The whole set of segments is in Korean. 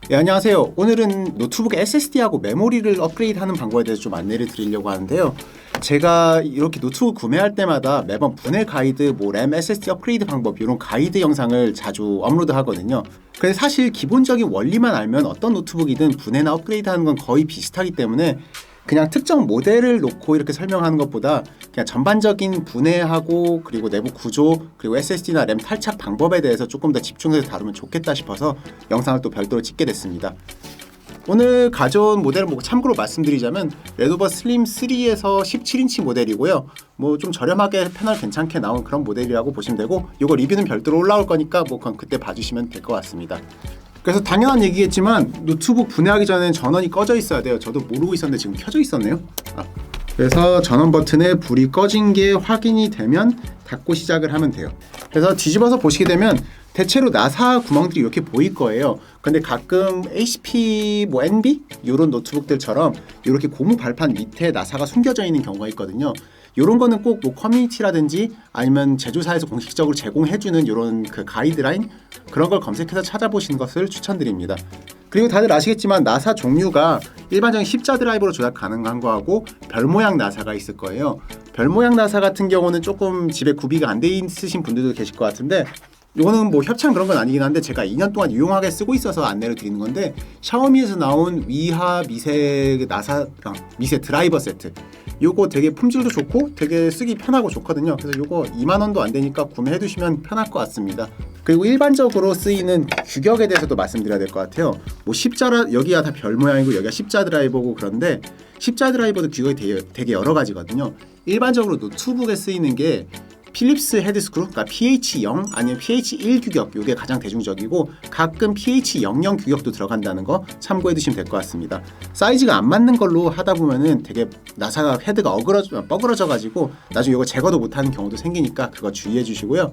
네, 안녕하세요. 오늘은 노트북 SSD하고 메모리를 업그레이드하는 방법에 대해서 좀 안내를 드리려고 하는데요. 제가 이렇게 노트북 구매할 때마다 매번 분해 가이드, 램 SSD 업그레이드 방법 이런 가이드 영상을 자주 업로드 하거든요. 근데 사실 기본적인 원리만 알면 어떤 노트북이든 분해나 업그레이드하는 건 거의 비슷하기 때문에 그냥 특정 모델을 놓고 이렇게 설명하는 것보다 그냥 전반적인 분해하고 그리고 내부 구조 그리고 SSD나 램 탈착 방법에 대해서 조금 더 집중해서 다루면 좋겠다 싶어서 영상을 또 별도로 찍게 됐습니다. 오늘 가져온 모델은 참고로 말씀드리자면 레노버 슬림 3에서 17인치 모델이고요. 좀 저렴하게 패널 괜찮게 나온 그런 모델이라고 보시면 되고, 이거 리뷰는 별도로 올라올 거니까 그건 그때 봐주시면 될 것 같습니다. 그래서 당연한 얘기겠지만 노트북 분해하기 전에는 전원이 꺼져 있어야 돼요. 저도 모르고 있었는데 지금 켜져 있었네요. 그래서 전원 버튼에 불이 꺼진 게 확인이 되면 닫고 시작을 하면 돼요. 그래서 뒤집어서 보시게 되면 대체로 나사 구멍들이 이렇게 보일 거예요. 근데 가끔 HP, NB 이런 노트북들처럼 이렇게 고무 발판 밑에 나사가 숨겨져 있는 경우가 있거든요. 이런 거는 꼭 커뮤니티라든지 아니면 제조사에서 공식적으로 제공해주는 이런 그 가이드라인 그런 걸 검색해서 찾아보시는 것을 추천드립니다. 그리고 다들 아시겠지만 나사 종류가 일반적인 십자 드라이버로 조작 가능한 거하고 별 모양 나사가 있을 거예요. 별 모양 나사 같은 경우는 조금 집에 구비가 안 돼 있으신 분들도 계실 것 같은데, 이거는 협찬 그런 건 아니긴 한데 제가 2년 동안 유용하게 쓰고 있어서 안내를 드리는 건데, 샤오미에서 나온 위하 미세 나사 미세 드라이버 세트, 요거 되게 품질도 좋고 되게 쓰기 편하고 좋거든요. 그래서 요거 2만원도 안 되니까 구매해 두시면 편할 것 같습니다. 그리고 일반적으로 쓰이는 규격에 대해서도 말씀드려야 될 것 같아요. 십자라, 여기가 다 별 모양이고 여기가 십자 드라이버고, 그런데 십자 드라이버도 규격이 되게 여러 가지거든요. 일반적으로 노트북에 쓰이는 게 필립스 헤드스크루, 그러니까 PH0 아니면 PH1 규격, 이게 가장 대중적이고 가끔 PH00 규격도 들어간다는 거 참고해 두시면 될 것 같습니다. 사이즈가 안 맞는 걸로 하다 보면은 되게 나사가 헤드가 뻐그러져 가지고 나중에 이거 제거도 못하는 경우도 생기니까 그거 주의해 주시고요.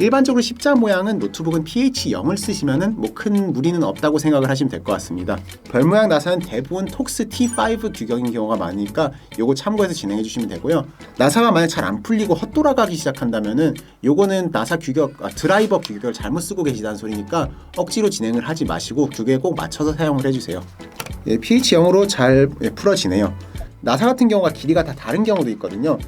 일반적으로 십자 모양은 노트북은 PH0을 쓰시면은 큰 무리는 없다고 생각을 하시면 될 것 같습니다. 별 모양 나사는 대부분 톡스 T5 규격인 경우가 많으니까 요거 참고해서 진행해 주시면 되고요. 나사가 만약 잘 안 풀리고 헛돌아가기 시작한다면은 요거는 나사 규격, 드라이버 규격을 잘못 쓰고 계시다는 소리니까 억지로 진행을 하지 마시고 규격에 꼭 맞춰서 사용을 해주세요. PH0으로 잘 풀어지네요. 나사 같은 경우가 길이가 다 다른 경우도 있거든요.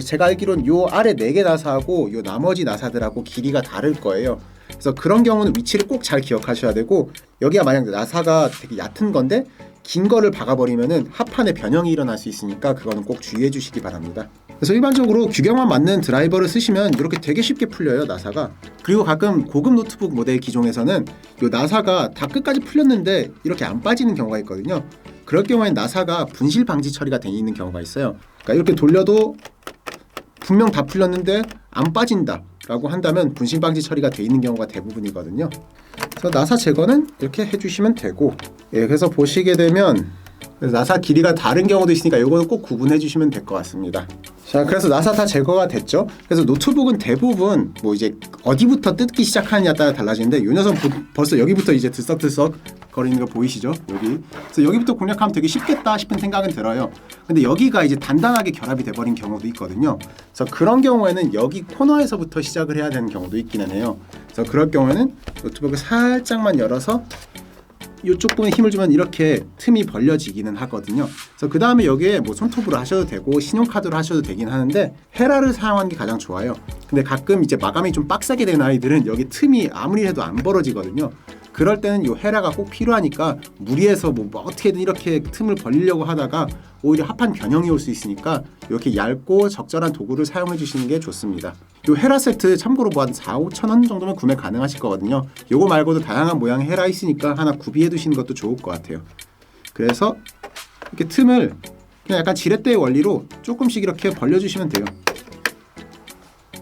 제가 알기로는 요 아래 4개 나사하고 요 나머지 나사들하고 길이가 다를 거예요. 그래서 그런 경우는 위치를 꼭 잘 기억하셔야 되고, 여기가 만약 나사가 되게 얕은 건데 긴 거를 박아버리면은 합판에 변형이 일어날 수 있으니까 그거는 꼭 주의해 주시기 바랍니다. 그래서 일반적으로 규격만 맞는 드라이버를 쓰시면 이렇게 되게 쉽게 풀려요, 나사가. 그리고 가끔 고급 노트북 모델 기종에서는 요 나사가 다 끝까지 풀렸는데 이렇게 안 빠지는 경우가 있거든요. 그럴 경우엔 나사가 분실 방지 처리가 되어 있는 경우가 있어요. 그러니까 이렇게 돌려도 분명 다 풀렸는데 안 빠진다 라고 한다면 분실 방지 처리가 되어 있는 경우가 대부분이거든요. 그래서 나사 제거는 이렇게 해주시면 되고, 그래서 보시게 되면 나사 길이가 다른 경우도 있으니까 이거는 꼭 구분해 주시면 될 것 같습니다. 자, 그래서 나사 다 제거가 됐죠. 그래서 노트북은 대부분 이제 어디부터 뜯기 시작하느냐에 따라 달라지는데, 이 녀석 벌써 여기부터 이제 들썩들썩 거리는 거 보이시죠? 여기. 그래서 여기부터 공략하면 되게 쉽겠다 싶은 생각은 들어요. 근데 여기가 이제 단단하게 결합이 돼버린 경우도 있거든요. 그래서 그런 경우에는 여기 코너에서부터 시작을 해야 되는 경우도 있기는 해요. 그래서 그럴 경우에는 노트북을 살짝만 열어서 이쪽 부분에 힘을 주면 이렇게 틈이 벌려지기는 하거든요. 그래서 그 다음에 여기에 손톱으로 하셔도 되고 신용카드로 하셔도 되긴 하는데 헤라를 사용하는 게 가장 좋아요. 근데 가끔 이제 마감이 좀 빡세게 된 아이들은 여기 틈이 아무리 해도 안 벌어지거든요. 그럴 때는 이 헤라가 꼭 필요하니까 무리해서 어떻게든 이렇게 틈을 벌리려고 하다가 오히려 합판 변형이 올 수 있으니까 이렇게 얇고 적절한 도구를 사용해 주시는 게 좋습니다. 이 헤라 세트 참고로 한 4-5천원 정도면 구매 가능하실 거거든요. 요거 말고도 다양한 모양의 헤라 있으니까 하나 구비해 두시는 것도 좋을 것 같아요. 그래서 이렇게 틈을 그냥 약간 지렛대의 원리로 조금씩 이렇게 벌려주시면 돼요.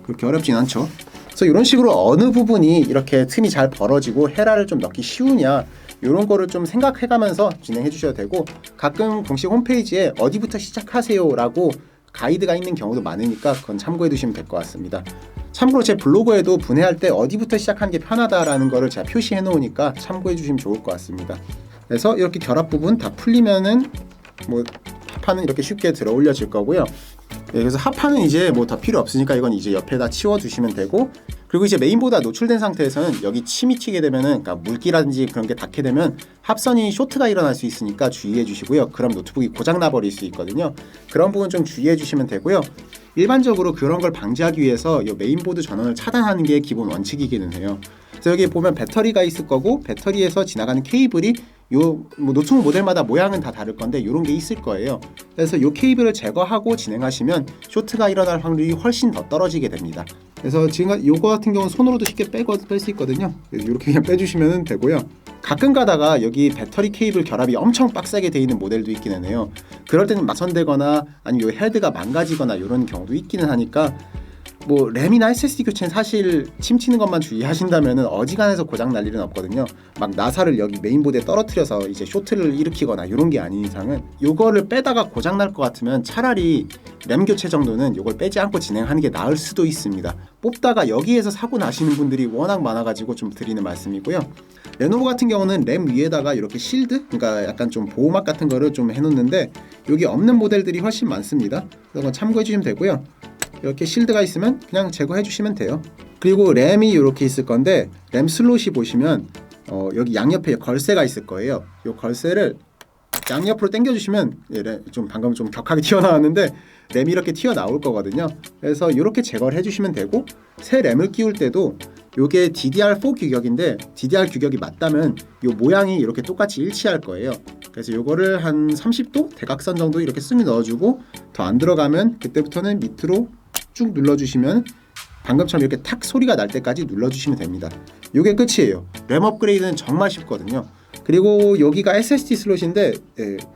그렇게 어렵진 않죠. 그래서 이런 식으로 어느 부분이 이렇게 틈이 잘 벌어지고 헤라를 좀 넣기 쉬우냐, 이런 거를 좀 생각해가면서 진행해 주셔도 되고, 가끔 공식 홈페이지에 어디부터 시작하세요 라고 가이드가 있는 경우도 많으니까 그건 참고해 두시면 될 것 같습니다. 참고로 제 블로그에도 분해할 때 어디부터 시작하는 게 편하다라는 거를 제가 표시해 놓으니까 참고해 주시면 좋을 것 같습니다. 그래서 이렇게 결합 부분 다 풀리면은 합판은 이렇게 쉽게 들어 올려질 거고요. 그래서 합판은 이제 더 필요 없으니까 이건 이제 옆에다 치워 두시면 되고, 그리고 이제 메인보드가 노출된 상태에서는 여기 침이 튀게 되면은, 그러니까 물기라든지 그런 게 닿게 되면 합선이 쇼트가 일어날 수 있으니까 주의해 주시고요. 그럼 노트북이 고장 나버릴 수 있거든요. 그런 부분 좀 주의해 주시면 되고요. 일반적으로 그런 걸 방지하기 위해서 이 메인보드 전원을 차단하는 게 기본 원칙이기는 해요. 그래서 여기 보면 배터리가 있을 거고, 배터리에서 지나가는 케이블이 요 뭐 노트북 모델마다 모양은 다 다를 건데 이런 게 있을 거예요. 그래서 요 케이블을 제거하고 진행하시면 쇼트가 일어날 확률이 훨씬 더 떨어지게 됩니다. 그래서 지금 요거 같은 경우는 손으로도 쉽게 뺄 수 있거든요. 그래서 이렇게 그냥 빼주시면 되고요. 가끔 가다가 여기 배터리 케이블 결합이 엄청 빡세게 돼 있는 모델도 있기는 해요. 그럴 때는 막선되거나 아니면 요 헤드가 망가지거나 이런 경우도 있기는 하니까, 뭐 램이나 SSD 교체는 사실 침 튀는 것만 주의하신다면은 어지간해서 고장 날 일은 없거든요. 막 나사를 여기 메인보드에 떨어뜨려서 이제 쇼트를 일으키거나 이런 게 아닌 이상은, 요거를 빼다가 고장 날 것 같으면 차라리 램 교체 정도는 요걸 빼지 않고 진행하는 게 나을 수도 있습니다. 뽑다가 여기에서 사고 나시는 분들이 워낙 많아가지고 좀 드리는 말씀이고요. 레노버 같은 경우는 램 위에다가 이렇게 실드, 그러니까 약간 좀 보호막 같은 거를 좀 해놓는데 여기 없는 모델들이 훨씬 많습니다. 그래서 참고해 주시면 되고요. 이렇게 실드가 있으면 그냥 제거해 주시면 돼요. 그리고 램이 이렇게 있을 건데, 램 슬롯이 보시면 여기 양옆에 걸쇠가 있을 거예요. 이 걸쇠를 양옆으로 당겨 주시면, 좀 방금 좀 격하게 튀어나왔는데 램이 이렇게 튀어나올 거거든요. 그래서 이렇게 제거를 해주시면 되고, 새 램을 끼울 때도 요게 DDR4 규격인데 DDR 규격이 맞다면 요 모양이 이렇게 똑같이 일치할 거예요. 그래서 요거를 한 30도 대각선 정도 이렇게 쓱 넣어주고, 더 안 들어가면 그때부터는 밑으로 쭉 눌러주시면 방금처럼 이렇게 탁 소리가 날 때까지 눌러주시면 됩니다. 요게 끝이에요. 램 업그레이드는 정말 쉽거든요. 그리고 여기가 SSD 슬롯인데,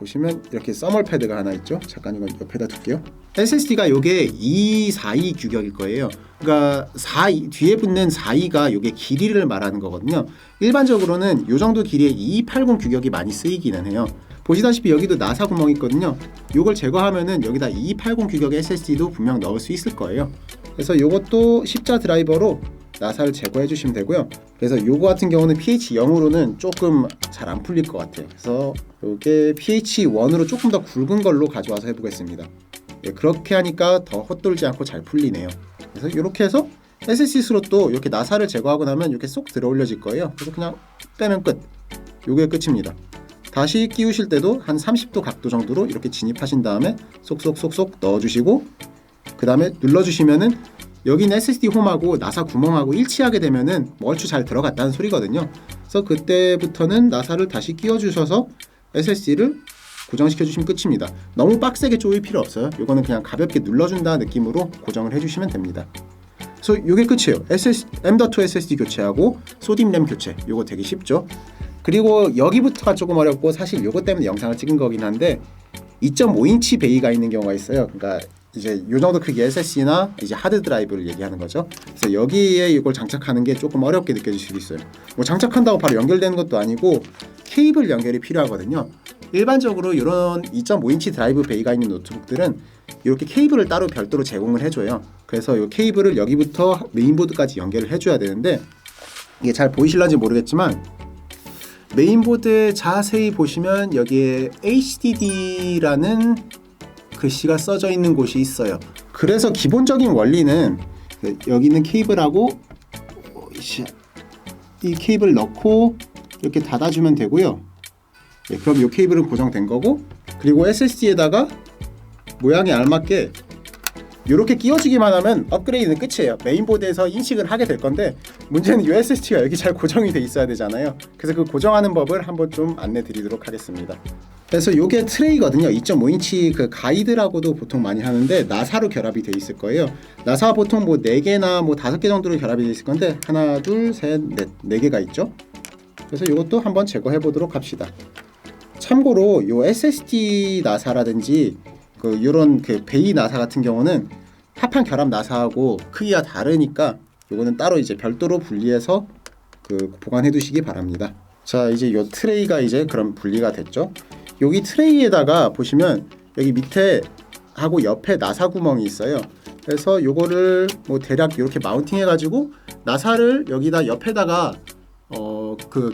보시면 이렇게 써멀 패드가 하나 있죠. 잠깐 이건 옆에다 둘게요. SSD가 요게 242 규격일 거예요. 그러니까 42, 뒤에 붙는 42가 요게 길이를 말하는 거거든요. 일반적으로는 요 정도 길이의 2280 규격이 많이 쓰이기는 해요. 보시다시피 여기도 나사 구멍이 있거든요. 요걸 제거하면은 여기다 2280 규격의 SSD도 분명 넣을 수 있을 거예요. 그래서 요것도 십자 드라이버로 나사를 제거해 주시면 되고요. 그래서 요거 같은 경우는 pH0으로는 조금 잘 안 풀릴 것 같아요. 그래서 요게 pH1으로 조금 더 굵은 걸로 가져와서 해보겠습니다. 그렇게 하니까 더 헛돌지 않고 잘 풀리네요. 그래서 이렇게 해서 SSD 슬롯도 이렇게 나사를 제거하고 나면 이렇게 쏙 들어 올려질 거예요. 그래서 그냥 빼면 끝. 요게 끝입니다. 다시 끼우실 때도 한 30도 각도 정도로 이렇게 진입하신 다음에 쏙쏙쏙쏙 넣어주시고, 그 다음에 눌러주시면은 여기는 SSD 홈하고 나사 구멍하고 일치하게 되면은 얼추 잘 들어갔다는 소리거든요. 그래서 그때부터는 나사를 다시 끼워주셔서 SSD를 고정시켜 주시면 끝입니다. 너무 빡세게 조일 필요 없어요. 이거는 그냥 가볍게 눌러준다 느낌으로 고정을 해주시면 됩니다. 그래서 이게 끝이에요. M.2 SSD 교체하고 소딤 램 교체. 이거 되게 쉽죠. 그리고 여기부터가 조금 어렵고, 사실 이것 때문에 영상을 찍은 거긴 한데 2.5인치 베이가 있는 경우가 있어요. 그러니까 이제 요 정도 크기 SSD나 이제 하드 드라이브를 얘기하는 거죠. 그래서 여기에 이걸 장착하는 게 조금 어렵게 느껴질 수도 있어요. 뭐 장착한다고 바로 연결되는 것도 아니고 케이블 연결이 필요하거든요. 일반적으로 이런 2.5인치 드라이브 베이가 있는 노트북들은 이렇게 케이블을 따로 별도로 제공을 해줘요. 그래서 이 케이블을 여기부터 메인보드까지 연결을 해줘야 되는데, 이게 잘 보이실런지 모르겠지만 메인보드에 자세히 보시면 여기에 HDD라는 글씨가 써져 있는 곳이 있어요. 그래서 기본적인 원리는 여기 있는 케이블하고 이 케이블 넣고 이렇게 닫아주면 되고요. 그럼 이 케이블은 고정된 거고, 그리고 SSD에다가 모양에 알맞게 이렇게 끼워주기만 하면 업그레이드는 끝이에요. 메인보드에서 인식을 하게 될 건데, 문제는 이 SSD가 여기 잘 고정이 돼 있어야 되잖아요. 그래서 그 고정하는 법을 한번 좀 안내 드리도록 하겠습니다. 그래서 이게 트레이거든요. 2.5인치 그 가이드라고도 보통 많이 하는데 나사로 결합이 돼 있을 거예요. 나사 보통 뭐 4개나 뭐 5개 정도로 결합이 돼 있을 건데, 하나, 둘, 셋, 넷, 4개가 있죠. 그래서 이것도 한번 제거해 보도록 합시다. 참고로 이 SSD 나사라든지 이런 그 베이 나사 같은 경우는 합판 결합 나사하고 크기가 다르니까 요거는 따로 이제 별도로 분리해서 보관해 두시기 바랍니다. 자, 이제 요 트레이가 이제 그럼 분리가 됐죠. 여기 트레이에다가 보시면 여기 밑에 하고 옆에 나사 구멍이 있어요. 그래서 요거를 뭐 대략 이렇게 마운팅 해가지고 나사를 여기다 옆에다가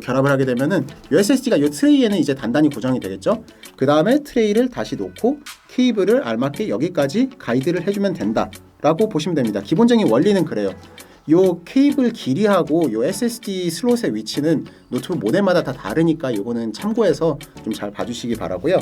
결합을 하게 되면은 이 SSD가 이 트레이에는 이제 단단히 고정이 되겠죠. 그 다음에 트레이를 다시 놓고 케이블을 알맞게 여기까지 가이드를 해주면 된다 라고 보시면 됩니다. 기본적인 원리는 그래요. 요 케이블 길이하고 요 SSD 슬롯의 위치는 노트북 모델마다 다 다르니까 요거는 참고해서 좀 잘 봐주시기 바라고요.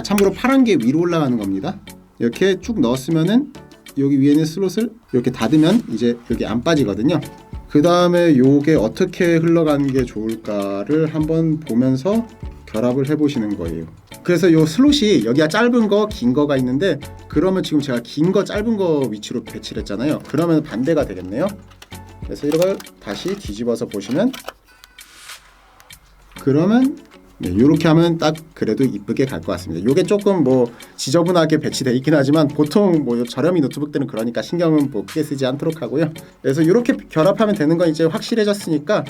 참고로 파란 게 위로 올라가는 겁니다. 이렇게 쭉 넣었으면은 여기 위에는 슬롯을 이렇게 닫으면 이제 여기 안 빠지거든요. 그 다음에 요게 어떻게 흘러가는 게 좋을까를 한번 보면서 결합을 해보시는 거예요. 그래서 요 슬롯이 여기가 짧은 거, 긴 거가 있는데, 그러면 지금 제가 긴 거, 짧은 거 위치로 배치를 했잖아요. 그러면 반대가 되겠네요. 그래서 이걸 다시 뒤집어서 보시면, 그러면 이렇게 하면 딱 그래도 이쁘게 갈 것 같습니다. 요게 조금 뭐 지저분하게 배치되어 있긴 하지만 보통 뭐 저렴이 노트북들은 그러니까 신경은 뭐 크게 쓰지 않도록 하고요. 그래서 이렇게 결합하면 되는 건 이제 확실해졌으니까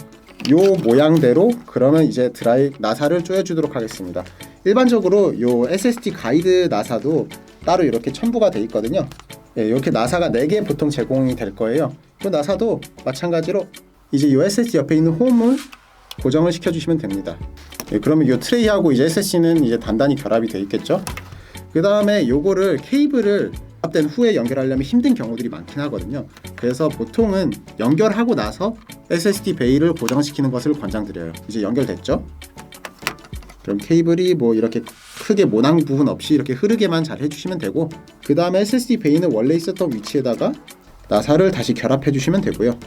요 모양대로 그러면 이제 나사를 조여주도록 하겠습니다. 일반적으로 요 SSD 가이드 나사도 따로 이렇게 첨부가 돼 있거든요. 이렇게 나사가 4개 보통 제공이 될 거예요. 이 나사도 마찬가지로 이제 요 SSD 옆에 있는 홈을 고정을 시켜주시면 됩니다. 그러면 이 트레이하고 이제 SSD는 이제 단단히 결합이 되어 있겠죠. 그 다음에 요거를 케이블을 결합된 후에 연결하려면 힘든 경우들이 많긴 하거든요. 그래서 보통은 연결하고 나서 SSD 베이를 고정시키는 것을 권장드려요. 이제 연결됐죠? 그럼 케이블이 뭐 이렇게 크게 모낭 부분 없이 이렇게 흐르게만 잘 해주시면 되고, 그 다음에 SSD 베이는 원래 있었던 위치에다가 나사를 다시 결합해 주시면 되고요.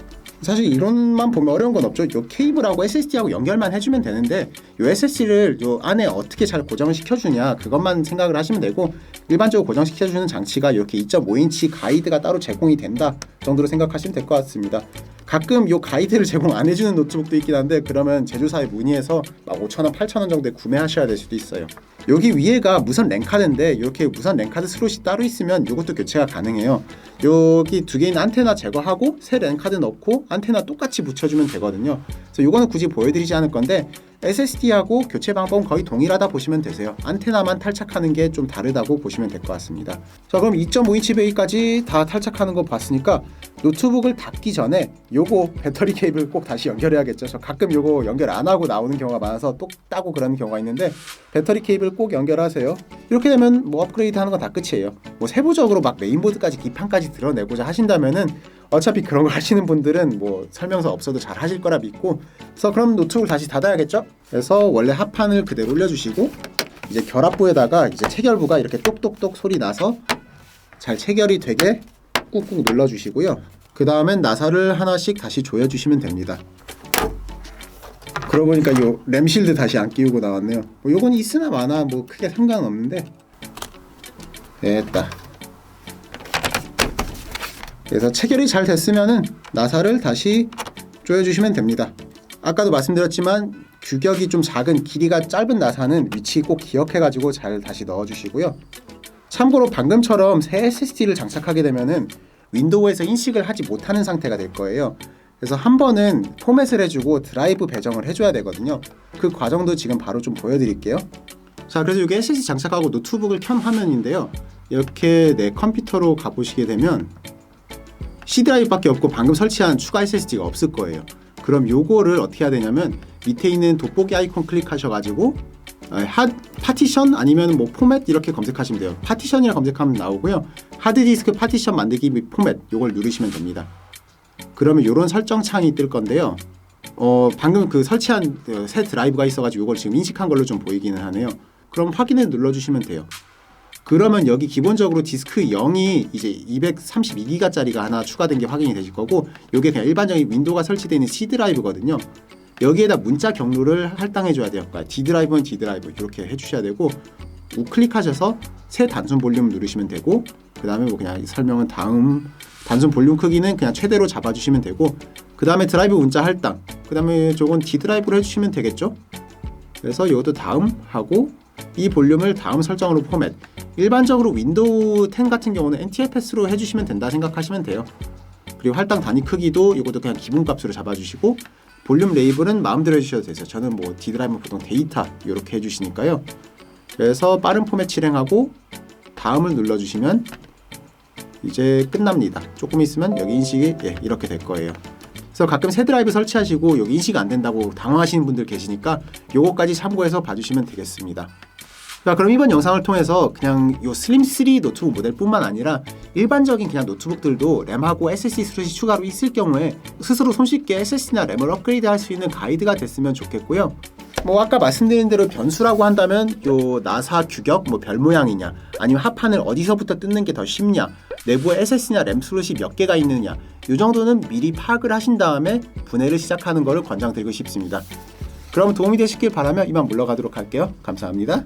사실 이론만 보면 어려운 건 없죠. 요 케이블하고 SSD하고 연결만 해주면 되는데, 요 SSD를 요 안에 어떻게 잘 고정을 시켜주냐 그것만 생각을 하시면 되고, 일반적으로 고정시켜주는 장치가 이렇게 2.5인치 가이드가 따로 제공이 된다 정도로 생각하시면 될 것 같습니다. 가끔 요 가이드를 제공 안 해주는 노트북도 있긴 한데, 그러면 제조사에 문의해서 막 5,000원, 8,000원 정도에 구매하셔야 될 수도 있어요. 여기 위에가 무선 랜카드인데, 이렇게 무선 랜카드 슬롯이 따로 있으면 이것도 교체가 가능해요. 여기 2개 있는 안테나 제거하고 새 랜카드 넣고 안테나 똑같이 붙여주면 되거든요. 그래서 이거는 굳이 보여드리지 않을 건데, SSD하고 교체 방법은 거의 동일하다 보시면 되세요. 안테나만 탈착하는 게 좀 다르다고 보시면 될 것 같습니다. 자, 그럼 2.5인치 베이까지 다 탈착하는 거 봤으니까 노트북을 닫기 전에 요거 배터리 케이블 꼭 다시 연결해야겠죠. 저 가끔 요거 연결 안 하고 나오는 경우가 많아서 똑 따고 그러는 경우가 있는데, 배터리 케이블 꼭 연결하세요. 이렇게 되면 뭐 업그레이드 하는 건 다 끝이에요. 뭐 세부적으로 막 메인보드까지 기판까지 드러내고자 하신다면은 어차피 그런 거 하시는 분들은 뭐 설명서 없어도 잘 하실 거라 믿고, 그래서 그럼 노트북을 다시 닫아야겠죠. 그래서 원래 합판을 그대로 올려주시고, 이제 결합부에다가 이제 체결부가 이렇게 똑똑똑 소리 나서 잘 체결이 되게 꾹꾹 눌러주시고요. 그 다음엔 나사를 하나씩 다시 조여주시면 됩니다. 그러고 보니까 요 램실드 다시 안 끼우고 나왔네요. 뭐 요건 있으나 마나 뭐 크게 상관없는데, 됐다. 그래서 체결이 잘 됐으면은 나사를 다시 조여주시면 됩니다. 아까도 말씀드렸지만 규격이 좀 작은, 길이가 짧은 나사는 위치 꼭 기억해가지고 잘 다시 넣어주시고요. 참고로 방금처럼 새 SSD를 장착하게 되면은 윈도우에서 인식을 하지 못하는 상태가 될 거예요. 그래서 한 번은 포맷을 해주고 드라이브 배정을 해줘야 되거든요. 그 과정도 지금 바로 좀 보여드릴게요. 자, 그래서 이게 SSD 장착하고 노트북을 켠 화면인데요. 이렇게 내 컴퓨터로 가보시게 되면 C 드라이브밖에 없고 방금 설치한 추가 SSD가 없을 거예요. 그럼 요거를 어떻게 해야 되냐면, 밑에 있는 돋보기 아이콘 클릭하셔가지고 파티션 아니면 뭐 포맷 이렇게 검색하시면 돼요. 파티션이라 검색하면 나오고요. 하드디스크 파티션 만들기 및 포맷 요걸 누르시면 됩니다. 그러면 요런 설정 창이 뜰 건데요. 방금 그 설치한 새 드라이브가 있어가지고 요걸 지금 인식한 걸로 좀 보이기는 하네요. 그럼 확인을 눌러주시면 돼요. 그러면 여기 기본적으로 디스크 0이 이제 232기가짜리가 하나 추가된 게 확인이 되실 거고, 요게 그냥 일반적인 윈도우가 설치되어 있는 C 드라이브거든요. 여기에다 문자 경로를 할당해 줘야 돼요. 그러니까 D 드라이브는 D 드라이브 이렇게 해주셔야 되고, 우클릭하셔서 새 단순 볼륨 누르시면 되고, 그 다음에 뭐 그냥 설명은 다음 단순 볼륨 크기는 그냥 최대로 잡아주시면 되고, 그 다음에 드라이브 문자 할당, 그 다음에 저건 D 드라이브로 해주시면 되겠죠. 그래서 이것도 다음 하고, 이 볼륨을 다음 설정으로 포맷. 일반적으로 윈도우 10 같은 경우는 NTFS로 해주시면 된다 생각하시면 돼요. 그리고 할당 단위 크기도 이것도 그냥 기본값으로 잡아주시고, 볼륨 레이블은 마음대로 해주셔도 되세요. 저는 뭐 D 드라이브 보통 데이터 이렇게 해주시니까요. 그래서 빠른 포맷 실행하고 다음을 눌러주시면 이제 끝납니다. 조금 있으면 여기 인식이 이렇게 될 거예요. 그래서 가끔 새 드라이브 설치하시고 여기 인식 안 된다고 당황하시는 분들 계시니까 요거까지 참고해서 봐주시면 되겠습니다. 자, 그럼 이번 영상을 통해서 그냥 요 슬림3 노트북 모델뿐만 아니라 일반적인 그냥 노트북들도 램하고 SSD 슬롯이 추가로 있을 경우에 스스로 손쉽게 SSD나 램을 업그레이드 할 수 있는 가이드가 됐으면 좋겠고요. 뭐 아까 말씀드린 대로 변수라고 한다면 요 나사 규격 뭐 별 모양이냐, 아니면 합판을 어디서부터 뜯는 게 더 쉽냐, 내부에 SSD나 램 슬롯이 몇 개가 있느냐, 요 정도는 미리 파악을 하신 다음에 분해를 시작하는 것을 권장드리고 싶습니다. 그럼 도움이 되셨길 바라며 이만 물러가도록 할게요. 감사합니다.